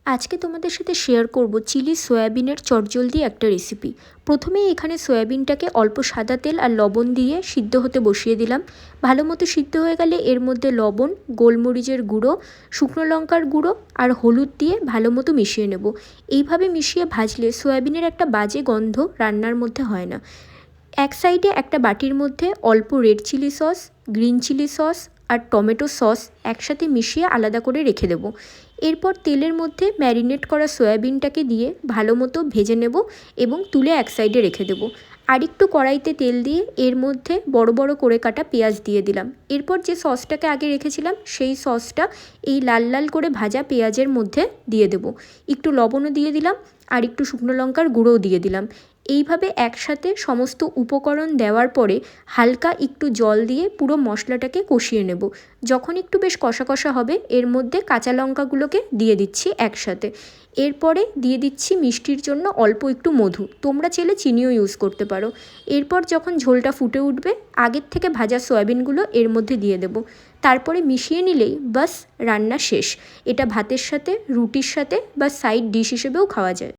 আজকে তোমাদের সাথে শেয়ার করব চিলি সয়াবিনের চটজলদি একটা রেসিপি। প্রথমেই এখানে সয়াবিনটাকে অল্প সাদা তেল আর লবণ দিয়ে সিদ্ধ হতে বসিয়ে দিলাম। ভালো মতো সিদ্ধ হয়ে গেলে এর মধ্যে লবণ, গোলমরিচের গুঁড়ো, শুকনো লঙ্কার গুঁড়ো আর হলুদ দিয়ে ভালো মতো মিশিয়ে নেব। এইভাবে মিশিয়ে ভাজলে সয়াবিনের একটা বাজে গন্ধ রান্নার মধ্যে হয় না। এক সাইডে একটা বাটির মধ্যে অল্প red chilli sauce, green chilli sauce আর টমেটো সস একসাথে মিশিয়ে আলাদা করে রেখে দেবো। এরপর তেলের মধ্যে ম্যারিনেট করা সয়াবিনটাকে দিয়ে ভালো মতো ভেজে নেব এবং তুলে এক সাইডে রেখে দেবো। আরেকটু কড়াইতে তেল দিয়ে এর মধ্যে বড় বড় করে কাটা পেঁয়াজ দিয়ে দিলাম। এরপর যে সসটাকে আগে রেখেছিলাম সেই সসটা এই লাল লাল করে ভাজা পেঁয়াজের মধ্যে দিয়ে দেবো। একটু লবণও দিয়ে দিলাম আর একটু শুকনো লঙ্কার গুঁড়োও দিয়ে দিলাম। এইভাবে একসাথে সমস্ত উপকরণ দেওয়ার পরে হালকা একটু জল দিয়ে পুরো মশলাটাকে কষিয়ে নেব। যখন একটু বেশ কষা কষা হবে এর মধ্যে কাঁচা লঙ্কাগুলোকে দিয়ে দিচ্ছি একসাথে। এরপরে দিয়ে দিচ্ছি মিষ্টির জন্য অল্প একটু মধু, তোমরা চাইলে চিনিও ইউজ করতে পারো। এরপর যখন ঝোলটা ফুটে উঠবে আগের থেকে ভাজা সয়াবিনগুলো এর মধ্যে দিয়ে দেব। তারপরে মিশিয়ে নিলেই বাস রান্না শেষ। এটা ভাতের সাথে, রুটির সাথে বা সাইড ডিশ হিসেবেও খাওয়া যায়।